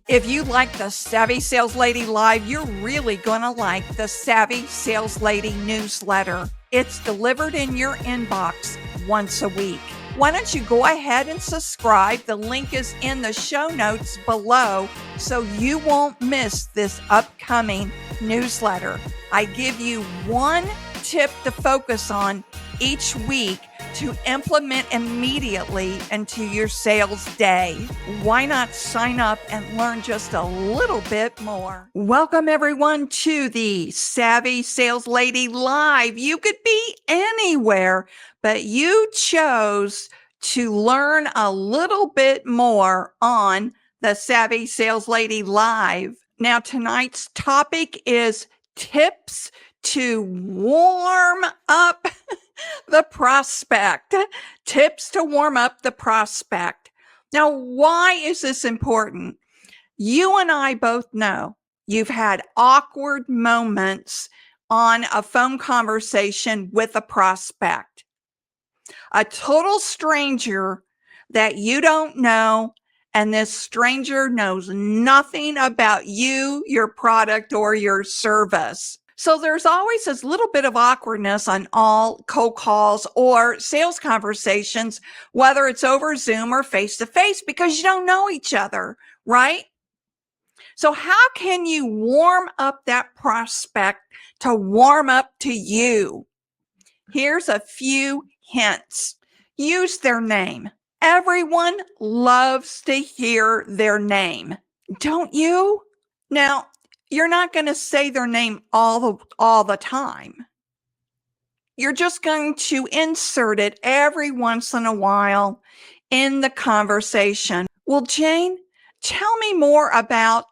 If you like the Savvy Sales Lady Live, you're really going to like the Savvy Sales Lady newsletter. It's delivered in your inbox once a week. Why don't you go ahead and subscribe? The link is in the show notes below so you won't miss this upcoming newsletter. I give you one tip to focus on each week to implement immediately into your sales day. Why not sign up and learn just a little bit more? Welcome everyone to the Savvy Sales Lady Live. You could be anywhere, but you chose to learn a little bit more on the Savvy Sales Lady Live. Now, tonight's topic is tips to warm up the prospect. Tips to warm up the prospect. Now, why is this important? You and I both know you've had awkward moments on a phone conversation with a prospect. A total stranger that you don't know, and this stranger knows nothing about you, your product, or your service. So there's always this little bit of awkwardness on all cold calls or sales conversations, whether it's over Zoom or face-to-face, because you don't know each other, right? So how can you warm up that prospect to warm up to you? Here's a few hints. Use their name. Everyone loves to hear their name, don't you? Now, you're not going to say their name all the time. You're just going to insert it every once in a while in the conversation. Well, Jane, tell me more about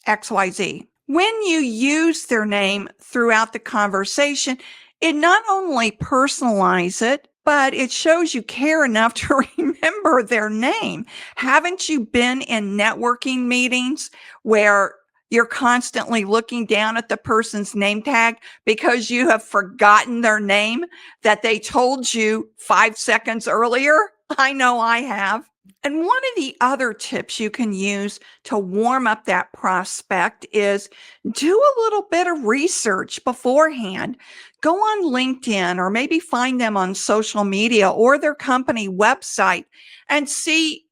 XYZ. When you use their name throughout the conversation, it not only personalizes it, but it shows you care enough to remember their name. Haven't you been in networking meetings where you're constantly looking down at the person's name tag because you have forgotten their name that they told you 5 seconds earlier? I know I have. And one of the other tips you can use to warm up that prospect is do a little bit of research beforehand. Go on LinkedIn or maybe find them on social media or their company website and see,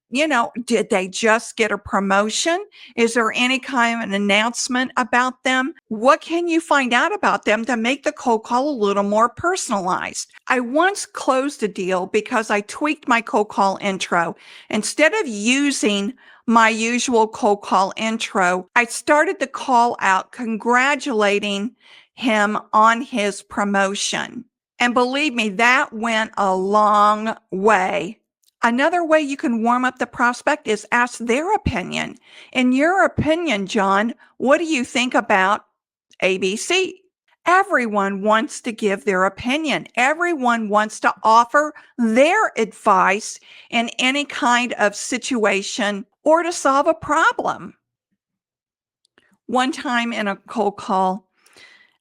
did they just get a promotion? Is there any kind of an announcement about them? What can you find out about them to make the cold call a little more personalized? I once closed a deal because I tweaked my cold call intro. Instead of using my usual cold call intro, I started the call out congratulating him on his promotion. And believe me, that went a long way. Another way you can warm up the prospect is ask their opinion. In your opinion, John, what do you think about ABC? Everyone wants to give their opinion. Everyone wants to offer their advice in any kind of situation or to solve a problem. One time in a cold call,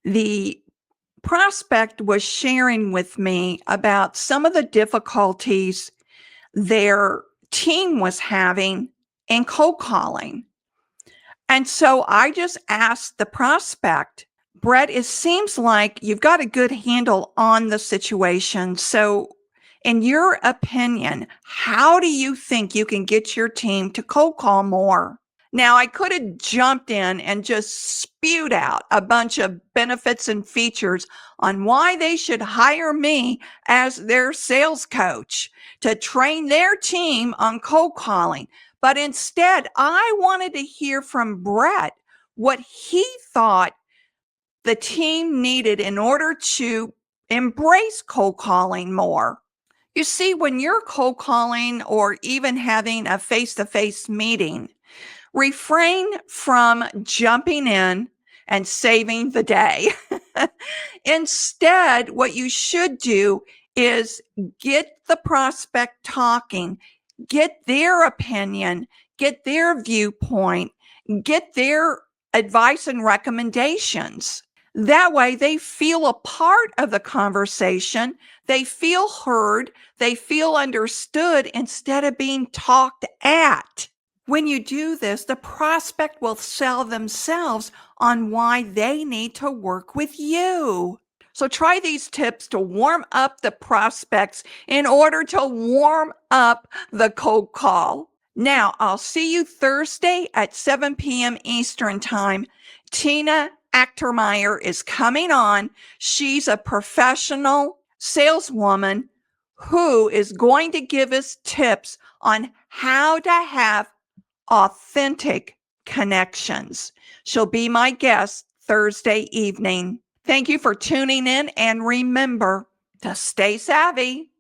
the prospect was sharing with me about some of the difficulties their team was having in cold calling. And so I just asked the prospect, Brett, it seems like you've got a good handle on the situation. So in your opinion, how do you think you can get your team to cold call more? Now, I could have jumped in and just spewed out a bunch of benefits and features on why they should hire me as their sales coach to train their team on cold calling. But instead, I wanted to hear from Brett what he thought the team needed in order to embrace cold calling more. You see, when you're cold calling or even having a face-to-face meeting, refrain from jumping in and saving the day. Instead, what you should do is get the prospect talking, get their opinion, get their viewpoint, get their advice and recommendations. That way they feel a part of the conversation, they feel heard, they feel understood instead of being talked at. When you do this, the prospect will sell themselves on why they need to work with you. So try these tips to warm up the prospects in order to warm up the cold call. Now, I'll see you Thursday at 7 p.m. Eastern Time. Tina Achtermeyer is coming on. She's a professional saleswoman who is going to give us tips on how to have authentic connections. She'll be my guest Thursday evening. Thank you for tuning in, and remember to stay savvy.